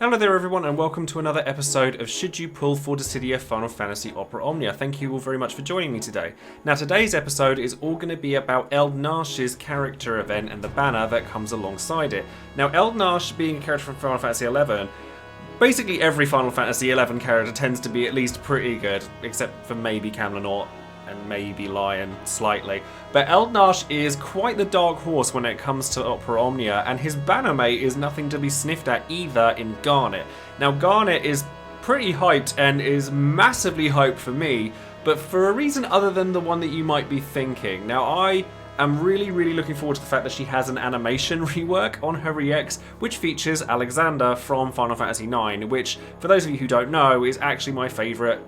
Hello there everyone and welcome to another episode of Should You Pull for Dissidia Final Fantasy Opera Omnia. Thank you all very much for joining me today. Now today's episode is all going to be about Eald'narche's character event and the banner that comes alongside it. Now Eald'narche being a character from Final Fantasy XI, basically every Final Fantasy XI character tends to be at least pretty good, except for maybe Kam'lanaut and maybe Lion slightly. But Eald'narche is quite the dark horse when it comes to Opera Omnia, and his banner mate is nothing to be sniffed at either in Garnet. Now Garnet is pretty hyped and is massively hyped for me, but for a reason other than the one that you might be thinking. Now I am really looking forward to the fact that she has an animation rework on her EX, which features Alexander from Final Fantasy IX, which, for those of you who don't know, is actually my favourite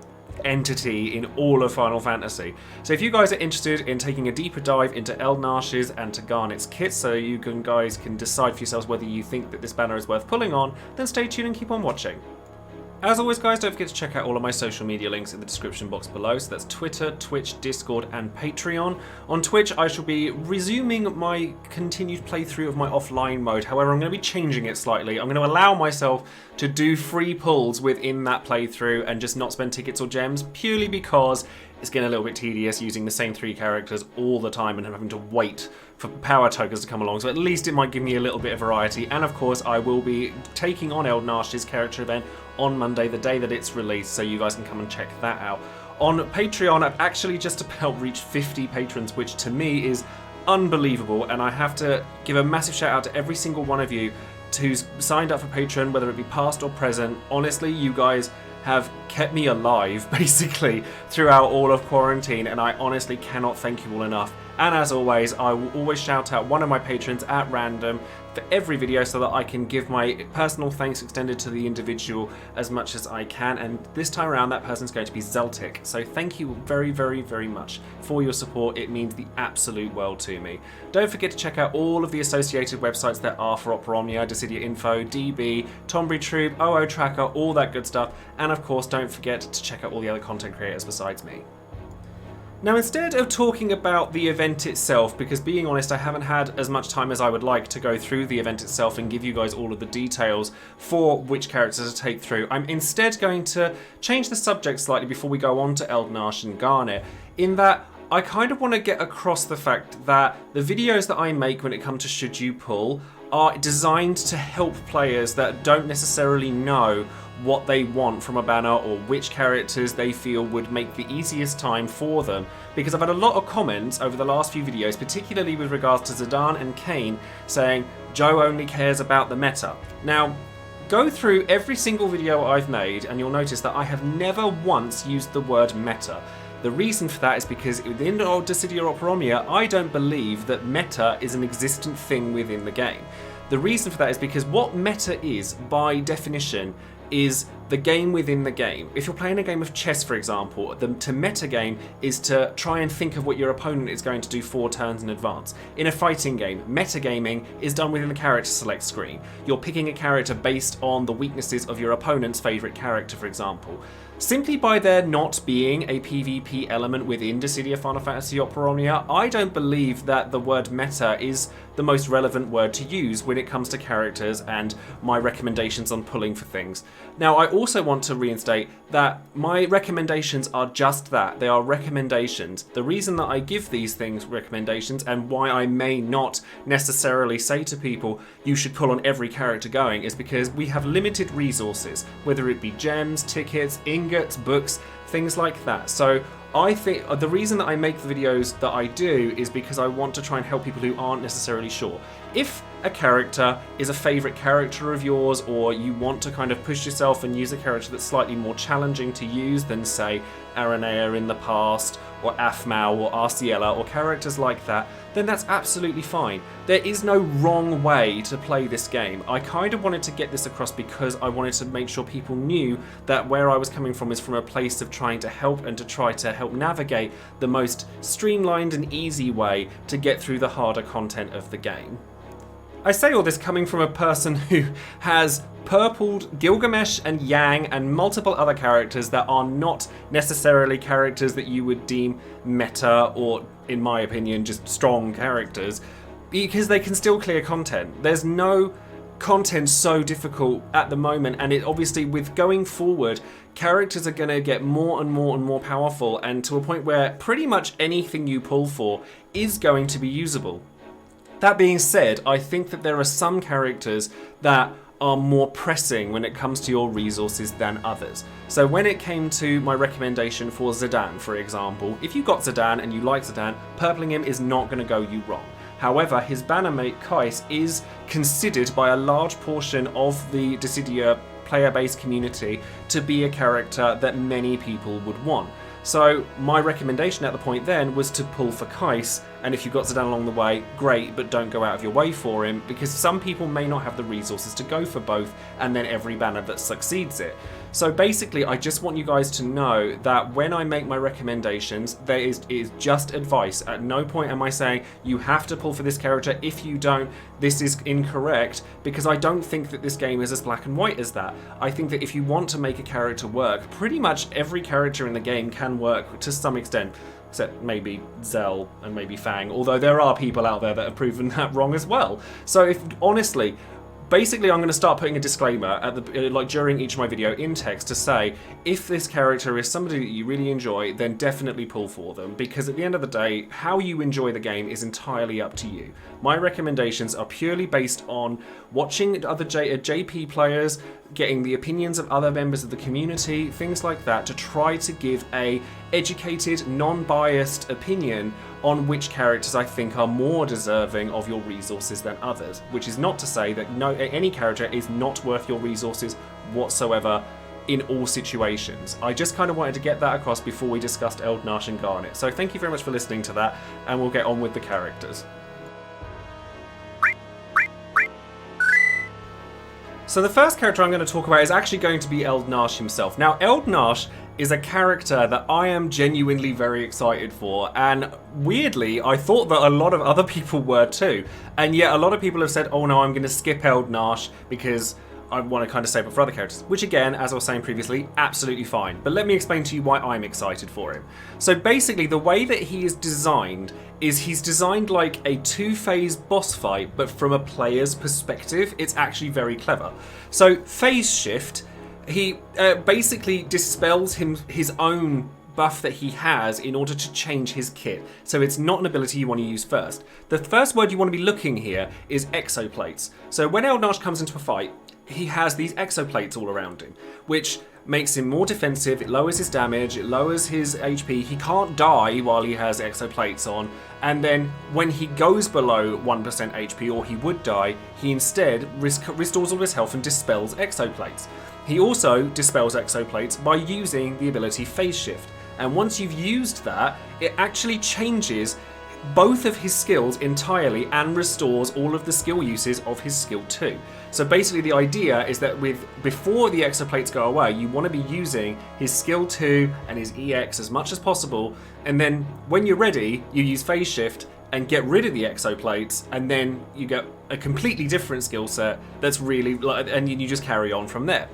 entity in all of Final Fantasy. So if you guys are interested in taking a deeper dive into Eald'narche's and to Garnet's kits so you guys can decide for yourselves whether you think that this banner is worth pulling on, then stay tuned and keep on watching. As always guys, don't forget to check out all of my social media links in the description box below. So that's Twitter, Twitch, Discord and Patreon. On Twitch I shall be resuming my continued playthrough of my offline mode. However, I'm going to be changing it slightly. I'm going to allow myself to do free pulls within that playthrough and just not spend tickets or gems, purely because it's getting a little bit tedious using the same 3 characters all the time and having to wait for power tokens to come along, so at least it might give me a little bit of variety. And of course I will be taking on Eald'narche's character event on Monday, the day that it's released, so you guys can come and check that out. On Patreon I've actually just about reached 50 patrons, which to me is unbelievable, and I have to give a massive shout out to every single one of you who's signed up for Patreon, whether it be past or present. Honestly, you guys have kept me alive basically throughout all of quarantine, and I honestly cannot thank you all enough. And as always, I will always shout out one of my patrons at random for every video so that I can give my personal thanks extended to the individual as much as I can, and this time around that person's going to be Zeltic. So thank you very much for your support. It means the absolute world to me. Don't forget to check out all of the associated websites there are for Opera Omnia, Dissidia Info, DB, Tombury Troop, OO Tracker, all that good stuff, and of course don't forget to check out all the other content creators besides me. Now instead of talking about the event itself, because being honest I haven't had as much time as I would like to go through the event itself and give you guys all of the details for which characters to take through, I'm instead going to change the subject slightly before we go on to Eald'narche and Garnet, in that I kind of want to get across the fact that the videos that I make when it comes to Should You Pull are designed to help players that don't necessarily know what they want from a banner or which characters they feel would make the easiest time for them, because I've had a lot of comments over the last few videos, particularly with regards to Zidane and Kane, saying Joe only cares about the meta. Now go through every single video I've made and you'll notice that I have never once used the word meta. The reason for that is because within Dissidia Opera Omnia, I don't believe that meta is an existent thing within the game. The reason for that is because what meta is, by definition, is the game within the game. If you're playing a game of chess, for example, to metagame is to try and think of what your opponent is going to do 4 turns in advance. In a fighting game, metagaming is done within the character select screen. You're picking a character based on the weaknesses of your opponent's favourite character, for example. Simply by there not being a PvP element within Dissidia Final Fantasy Opera Omnia, I don't believe that the word meta is the most relevant word to use when it comes to characters and my recommendations on pulling for things. Now, I also want to reinstate that my recommendations are just that. They are recommendations. The reason that I give these things recommendations, and why I may not necessarily say to people you should pull on every character going, is because we have limited resources, whether it be gems, tickets, ingots, books, things like that. So I think the reason that I make the videos that I do is because I want to try and help people who aren't necessarily sure. If a character is a favourite character of yours, or you want to kind of push yourself and use a character that's slightly more challenging to use than, say, Aranea in the past, or Aphmau, or Arciela, or characters like that, then that's absolutely fine. There is no wrong way to play this game. I kind of wanted to get this across because I wanted to make sure people knew that where I was coming from is from a place of trying to help and to try to help navigate the most streamlined and easy way to get through the harder content of the game. I say all this coming from a person who has purpled Gilgamesh and Yang and multiple other characters that are not necessarily characters that you would deem meta or, in my opinion, just strong characters, because they can still clear content. There's no content's so difficult at the moment, and it obviously, with going forward, characters are going to get more and more and more powerful, and to a point where pretty much anything you pull for is going to be usable. That being said, I think that there are some characters that are more pressing when it comes to your resources than others. So when it came to my recommendation for Zidane, for example, if you got Zidane and you like Zidane, purpling him is not going to go you wrong. However, his banner mate Kais is considered by a large portion of the Dissidia player-based community to be a character that many people would want. So my recommendation at the point then was to pull for Kais, and if you've got Zidane along the way, great, but don't go out of your way for him, because some people may not have the resources to go for both, and then every banner that succeeds it. So basically, I just want you guys to know that when I make my recommendations, it is just advice. At no point am I saying you have to pull for this character. If you don't, this is incorrect, because I don't think that this game is as black and white as that. I think that if you want to make a character work, pretty much every character in the game can work to some extent, except maybe Zell and maybe Fang, although there are people out there that have proven that wrong as well. So if honestly, basically, I'm going to start putting a disclaimer at the during each of my video in text to say, if this character is somebody that you really enjoy, then definitely pull for them, because at the end of the day, how you enjoy the game is entirely up to you. My recommendations are purely based on watching other JP players, getting the opinions of other members of the community, things like that, to try to give a educated, non-biased opinion on which characters I think are more deserving of your resources than others, which is not to say that any character is not worth your resources whatsoever in all situations. I just kind of wanted to get that across before we discussed Eald'narche and Garnet. So thank you very much for listening to that, and we'll get on with the characters. So the first character I'm going to talk about is actually going to be Eald'narche himself. Now, Eald'narche is a character that I am genuinely very excited for, and weirdly, I thought that a lot of other people were too. And yet a lot of people have said, oh no, I'm going to skip Eald'narche because I want to kind of save it for other characters, which again, as I was saying previously, absolutely fine. But let me explain to you why I'm excited for him. So basically, the way that he is designed is he's designed like a two-phase boss fight, but from a player's perspective. It's actually very clever. So phase shift, he basically dispels his own buff that he has in order to change his kit. So it's not an ability you want to use first. The first word you want to be looking here is exoplates. So when Eald'narche comes into a fight, he has these exoplates all around him, which makes him more defensive, it lowers his damage, it lowers his HP, he can't die while he has exoplates on, and then when he goes below 1% HP, or he would die, he instead restores all his health and dispels exoplates. He also dispels exoplates by using the ability Phase Shift, and once you've used that, it actually changes both of his skills entirely and restores all of the skill uses of his skill 2. So basically the idea is that before the exoplates go away, you want to be using his skill 2 and his EX as much as possible, and then when you're ready, you use Phase Shift and get rid of the exoplates, and then you get a completely different skill set that's really, and you just carry on from there.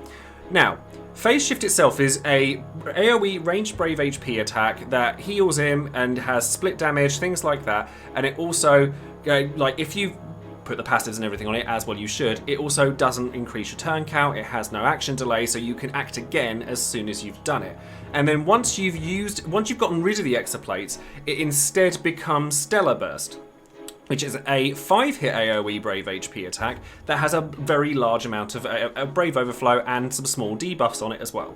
Now, Phase Shift itself is a AoE ranged brave HP attack that heals him and has split damage, things like that, and it also, if you put the passives and everything on it, as well you should, it also doesn't increase your turn count, it has no action delay, so you can act again as soon as you've done it. And then once you've gotten rid of the exoplates, it instead becomes Stellar Burst, which is a 5-hit AoE Brave HP attack that has a very large amount of a Brave Overflow and some small debuffs on it as well.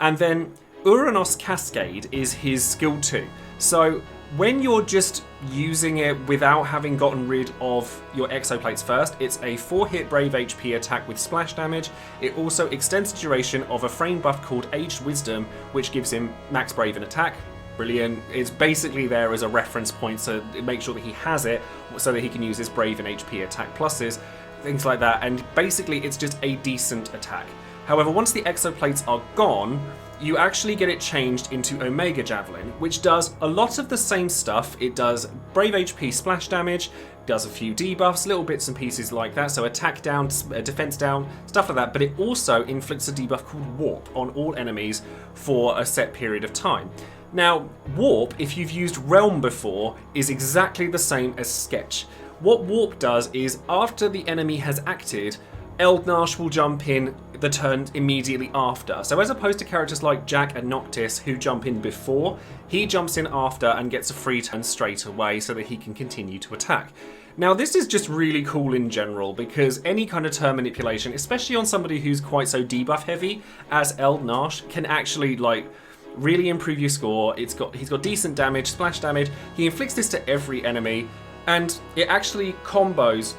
And then Uranos Cascade is his skill 2. So when you're just using it without having gotten rid of your exoplates first, it's a 4-hit Brave HP attack with splash damage. It also extends the duration of a frame buff called Aged Wisdom, which gives him max Brave and attack. Brilliant. It's basically there as a reference point, so make sure that he has it so that he can use his Brave and HP attack pluses, things like that, and basically it's just a decent attack. However, once the exoplates are gone, you actually get it changed into Omega Javelin, which does a lot of the same stuff. It does Brave HP splash damage, does a few debuffs, little bits and pieces like that, so attack down, defense down, stuff like that, but it also inflicts a debuff called Warp on all enemies for a set period of time. Now, Warp, if you've used Realm before, is exactly the same as Sketch. What Warp does is, after the enemy has acted, Eald'narche will jump in the turn immediately after. So as opposed to characters like Jack and Noctis who jump in before, he jumps in after and gets a free turn straight away so that he can continue to attack. Now this is just really cool in general because any kind of turn manipulation, especially on somebody who's quite so debuff heavy as Eald'narche, can actually like really improve your score. He's got decent damage, splash damage. He inflicts this to every enemy and it actually combos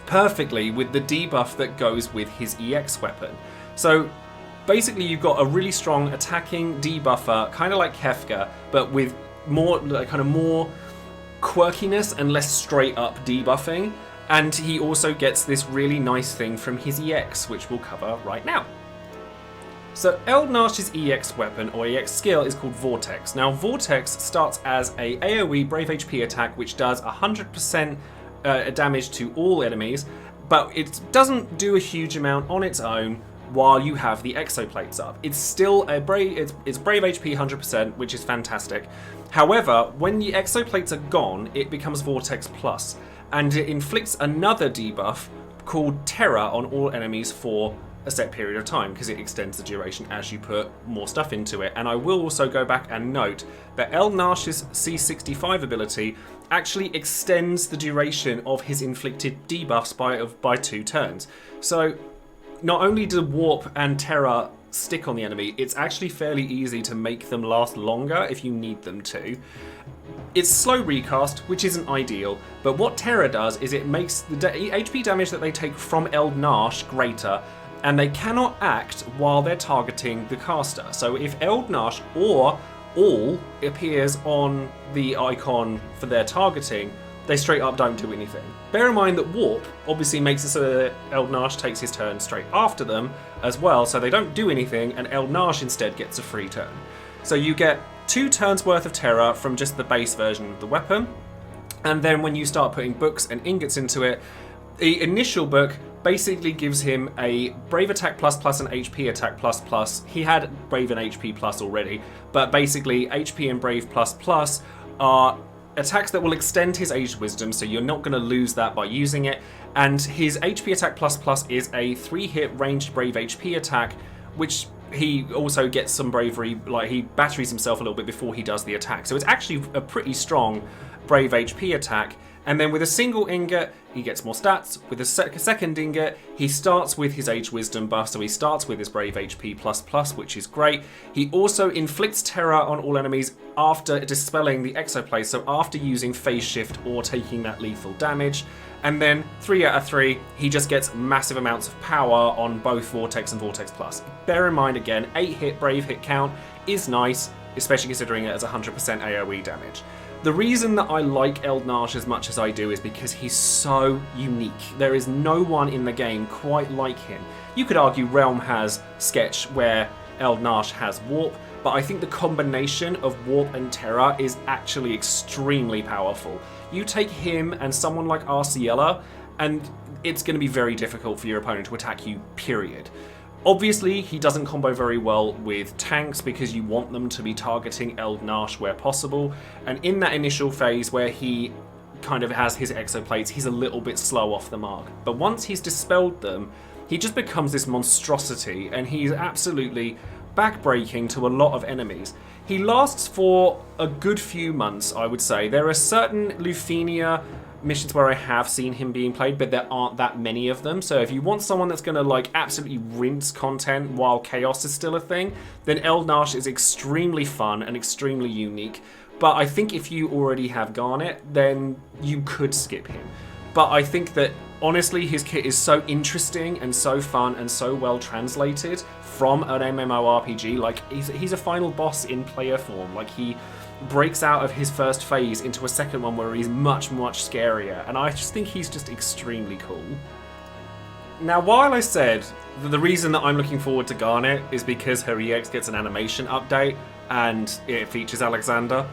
perfectly with the debuff that goes with his EX weapon. So basically you've got a really strong attacking debuffer, kind of like Kefka, but with more more quirkiness and less straight up debuffing. And he also gets this really nice thing from his EX, which we'll cover right now. So Eald'narche's EX weapon or EX skill is called Vortex. Now Vortex starts as a AoE Brave HP attack which does 100% damage to all enemies, but it doesn't do a huge amount on its own while you have the exoplates up. It's still a it's Brave HP 100%, which is fantastic. However, when the exoplates are gone, it becomes Vortex Plus, and it inflicts another debuff called Terror on all enemies for a set period of time, because it extends the duration as you put more stuff into it. And I will also go back and note that Eald'narche's C65 ability actually extends the duration of his inflicted debuffs by 2 turns. So not only do Warp and Terror stick on the enemy, it's actually fairly easy to make them last longer if you need them to. It's slow recast, which isn't ideal, but what Terror does is it makes the HP damage that they take from Eald'narche greater, and they cannot act while they're targeting the caster. So if Eald'narche or all appears on the icon for their targeting, they straight up don't do anything. Bear in mind that Warp obviously makes it so that Eald'narche takes his turn straight after them as well, so they don't do anything, and Eald'narche instead gets a free turn. So you get 2 turns worth of Terror from just the base version of the weapon, and then when you start putting books and ingots into it, the initial book basically gives him a Brave Attack plus plus and HP Attack plus plus. He had Brave and HP plus already, but basically HP and Brave plus plus are attacks that will extend his Aged Wisdom, so you're not going to lose that by using it. And his HP Attack plus plus is a 3-hit ranged Brave HP attack, which he also gets some bravery, like he batteries himself a little bit before he does the attack. So it's actually a pretty strong Brave HP attack. And then with a single ingot, he gets more stats. With a second ingot, he starts with his Aged Wisdom buff, so he starts with his Brave HP plus plus, which is great. He also inflicts terror on all enemies after dispelling the exoplate, so after using Phase Shift or taking that lethal damage. And then 3 out of 3, he just gets massive amounts of power on both Vortex and Vortex Plus. Bear in mind again, 8-hit Brave hit count is nice, especially considering it as 100% AoE damage. The reason that I like Eald'narche as much as I do is because he's so unique. There is no one in the game quite like him. You could argue Realm has Sketch where Eald'narche has Warp, but I think the combination of Warp and Terror is actually extremely powerful. You take him and someone like Arciella, and it's going to be very difficult for your opponent to attack you, period. Obviously, he doesn't combo very well with tanks because you want them to be targeting Eald'narche where possible. And in that initial phase where he kind of has his exoplates, he's a little bit slow off the mark. But once he's dispelled them, he just becomes this monstrosity, and he's absolutely backbreaking to a lot of enemies. He lasts for a good few months, I would say. There are certain Lufenia missions where I have seen him being played, but there aren't that many of them. So if you want someone that's going to like absolutely rinse content while chaos is still a thing, then Eald'narche is extremely fun and extremely unique. But I think if you already have Garnet, then you could skip him. But I think that honestly his kit is so interesting and so fun and so well translated from an MMORPG. Like he's a final boss in player form. Like he breaks out of his first phase into a second one where he's much, much scarier, and I just think he's just extremely cool. Now, while I said that the reason that I'm looking forward to Garnet is because her EX gets an animation update and it features Alexander,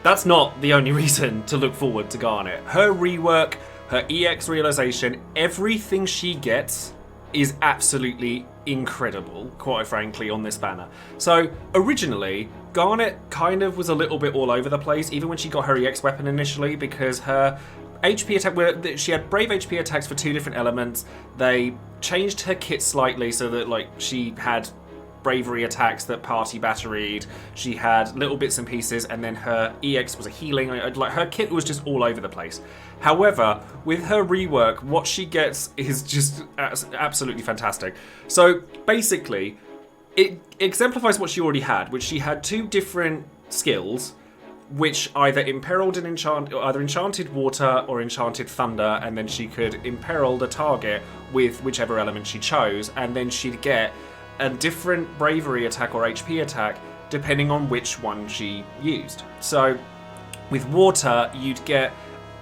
that's not the only reason to look forward to Garnet. Her rework, her EX realization, everything she gets is absolutely incredible, quite frankly, on this banner. So originally, Garnet kind of was a little bit all over the place, even when she got her EX weapon initially, because her HP attack. She had brave HP attacks for 2 different elements. They changed her kit slightly so that like she had bravery attacks that party batteried. She had little bits and pieces, and then her EX was a healing. Like her kit was just all over the place. However, with her rework, what she gets is just absolutely fantastic. So basically, it exemplifies what she already had, which she had 2 different skills, which either imperiled and either enchanted water or enchanted thunder, and then she could imperil the target with whichever element she chose, and then she'd get a different bravery attack or HP attack depending on which one she used. So with water, you'd get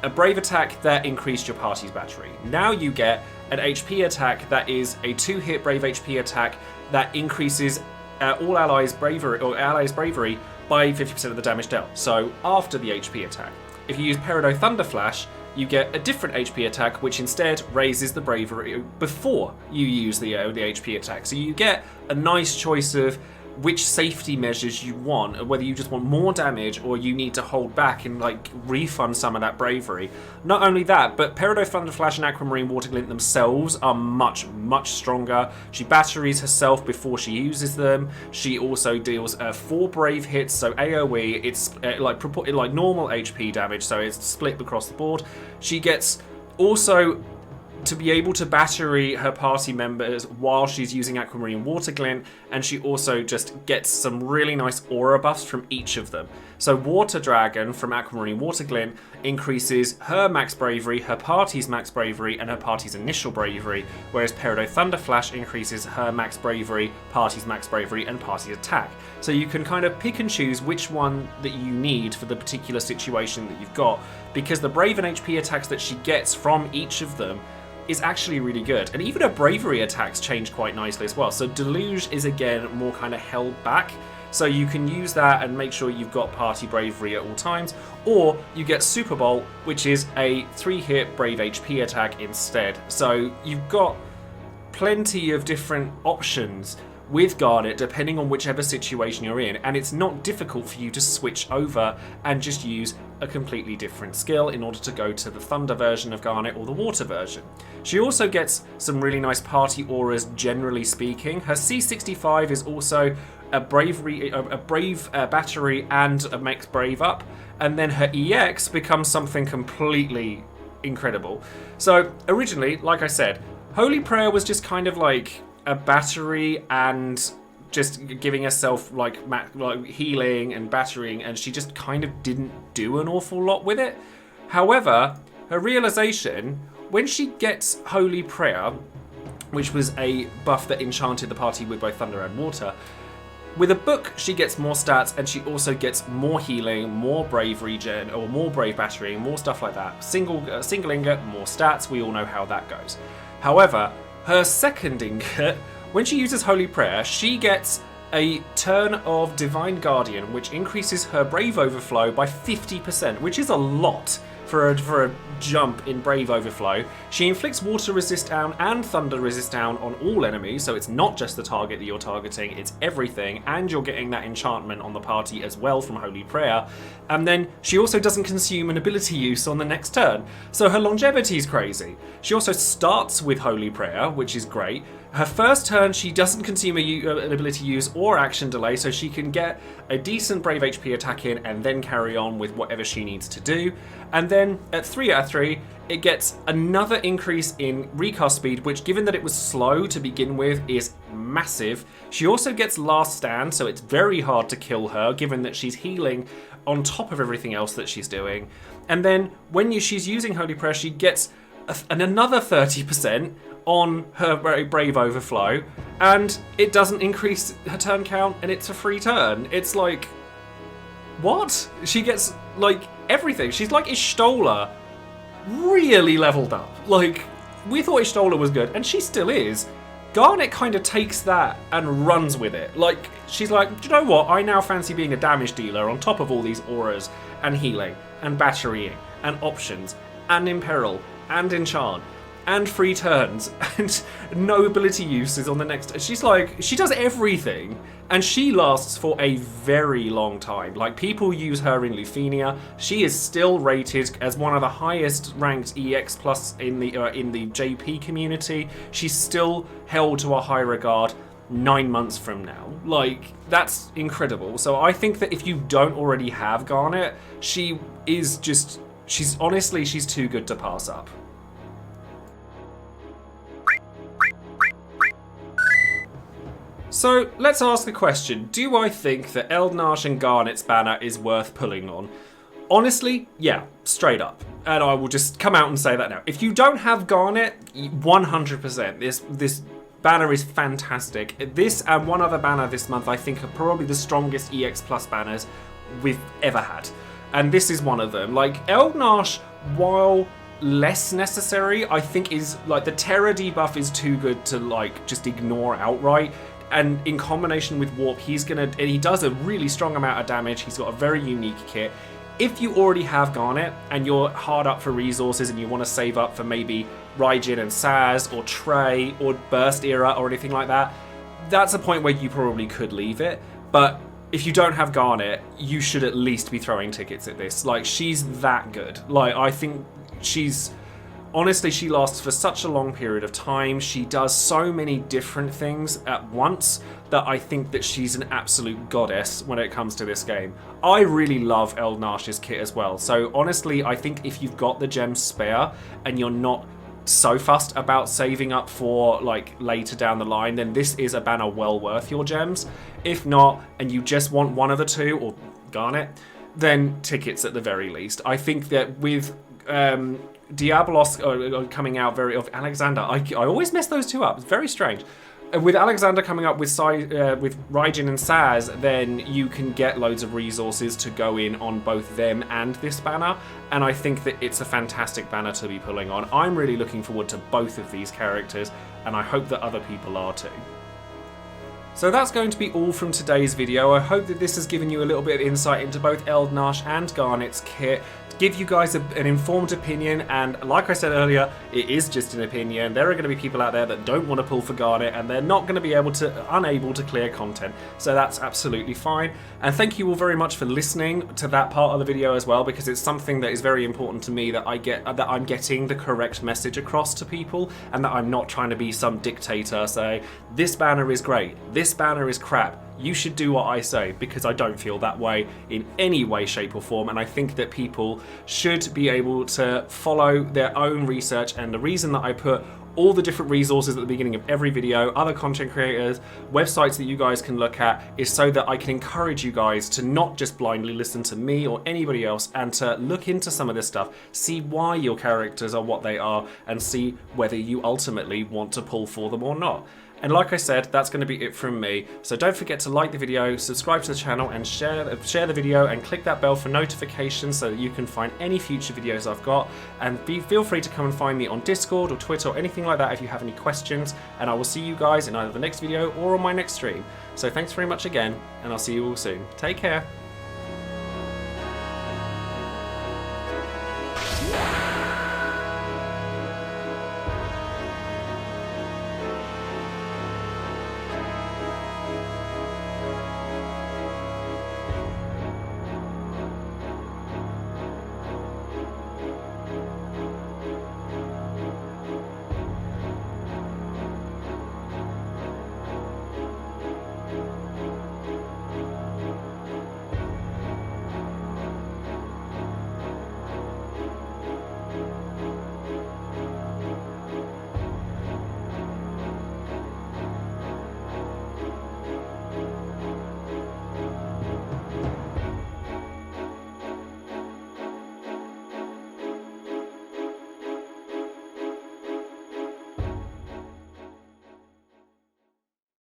a brave attack that increased your party's battery. Now you get an HP attack that is a 2-hit brave HP attack that increases all allies' bravery by 50% of the damage dealt. So after the HP attack. If you use Peridot Thunderflash, you get a different HP attack, which instead raises the bravery before you use the HP attack. So you get a nice choice of which safety measures you want, whether you just want more damage or you need to hold back and like refund some of that bravery. Not only that, but Peridot Thunderflash and Aquamarine Waterglint themselves are much, much stronger. She batteries herself before she uses them. She also deals 4 brave hits, so AoE, it's like normal HP damage, so it's split across the board. She gets also to be able to battery her party members while she's using Aquamarine Waterglint, and she also just gets some really nice aura buffs from each of them. So Water Dragon from Aquamarine Waterglint increases her max bravery, her party's max bravery, and her party's initial bravery, whereas Peridot Thunderflash increases her max bravery, party's max bravery, and party's attack. So you can kind of pick and choose which one that you need for the particular situation that you've got, because the brave and HP attacks that she gets from each of them is actually really good. And even her bravery attacks change quite nicely as well. So Deluge is again more kind of held back. So you can use that and make sure you've got party bravery at all times. Or you get Super Bolt, which is a 3-hit brave HP attack instead. So you've got plenty of different options with Garnet depending on whichever situation you're in, and it's not difficult for you to switch over and just use a completely different skill in order to go to the Thunder version of Garnet or the Water version. She also gets some really nice party auras generally speaking. Her C65 is also a brave battery and a max brave up, and then her EX becomes something completely incredible. So originally, like I said, Holy Prayer was just kind of like a battery and just giving herself like healing and battering, and she just kind of didn't do an awful lot with it. However, her realization, when she gets Holy Prayer, which was a buff that enchanted the party with both thunder and water, with a book she gets more stats, and she also gets more healing, more brave regen, or more brave battering, more stuff like that. Single ingot, more stats, we all know how that goes. However, her second ingot, when she uses Holy Prayer, she gets a turn of Divine Guardian, which increases her Brave Overflow by 50%, which is a lot for a jump in Brave Overflow. She inflicts Water Resist Down and Thunder Resist Down on all enemies, so it's not just the target that you're targeting, it's everything, and you're getting that enchantment on the party as well from Holy Prayer. And then she also doesn't consume an ability use on the next turn, so her longevity is crazy. She also starts with Holy Prayer, which is great. Her first turn, she doesn't consume an ability use or action delay, so she can get a decent Brave HP attack in and then carry on with whatever she needs to do. And then at 3 out of 3, it gets another increase in recast speed, which, given that it was slow to begin with, is massive. She also gets Last Stand, so it's very hard to kill her, given that she's healing on top of everything else that she's doing. And then when she's using Holy Prayer, she gets another 30% on her very Brave Overflow, and it doesn't increase her turn count, and it's a free turn. It's like, what? She gets like everything. She's like Y'shtola, really leveled up. Like, we thought Y'shtola was good, and she still is. Garnet kind of takes that and runs with it. Like, she's like, do you know what? I now fancy being a damage dealer on top of all these auras and healing and batterying and options and imperil and enchant. and 3 turns, and no ability uses on the next. She's like, she does everything, and she lasts for a very long time. Like, people use her in Lufenia. She is still rated as one of the highest ranked EX plus in the JP community. She's still held to a high regard 9 months from now. Like, that's incredible. So I think that if you don't already have Garnet, she's honestly too good to pass up. So let's ask the question, do I think that Eald'narche and Garnet's banner is worth pulling on? Honestly, yeah, straight up. And I will just come out and say that now. If you don't have Garnet, 100%, this banner is fantastic. This and one other banner this month I think are probably the strongest EX Plus banners we've ever had. And this is one of them. Like, Eald'narche, while less necessary, I think is, like, the Terror debuff is too good to, like, just ignore outright. And in combination with Warp, he does a really strong amount of damage. He's got a very unique kit. If you already have Garnet and you're hard up for resources and you want to save up for maybe Raijin and Saz or Trey or Burst Era or anything like that, that's a point where you probably could leave it. But if you don't have Garnet, you should at least be throwing tickets at this. Like, she's that good. Like, I think honestly, she lasts for such a long period of time. She does so many different things at once that I think that she's an absolute goddess when it comes to this game. I really love Eald'narche's kit as well. So honestly, I think if you've got the gems spare and you're not so fussed about saving up for, like, later down the line, then this is a banner well worth your gems. If not, and you just want one of the two, or Garnet, then tickets at the very least. I think that with Diabolos coming out of Alexander, I always mess those two up. It's very strange. With Alexander coming up with Raijin and Saz, then you can get loads of resources to go in on both them and this banner, and I think that it's a fantastic banner to be pulling on. I'm really looking forward to both of these characters, and I hope that other people are too. So that's going to be all from today's video. I hope that this has given you a little bit of insight into both Eald'narche and Garnet's kit, to give you guys an informed opinion, and like I said earlier, it is just an opinion. There are going to be people out there that don't want to pull for Garnet, and they're not going to be unable to clear content, so that's absolutely fine. And thank you all very much for listening to that part of the video as well, because it's something that is very important to me that I'm getting the correct message across to people, and that I'm not trying to be some dictator say, this banner is great, this banner is crap, you should do what I say, because I don't feel that way in any way, shape or form, and I think that people should be able to follow their own research. And the reason that I put all the different resources at the beginning of every video, other content creators, websites that you guys can look at, is so that I can encourage you guys to not just blindly listen to me or anybody else, and to look into some of this stuff, see why your characters are what they are, and see whether you ultimately want to pull for them or not. And like I said, that's going to be it from me. So don't forget to like the video, subscribe to the channel, and share the video, and click that bell for notifications so that you can find any future videos I've got. And feel free to come and find me on Discord or Twitter or anything like that if you have any questions. And I will see you guys in either the next video or on my next stream. So thanks very much again, and I'll see you all soon. Take care.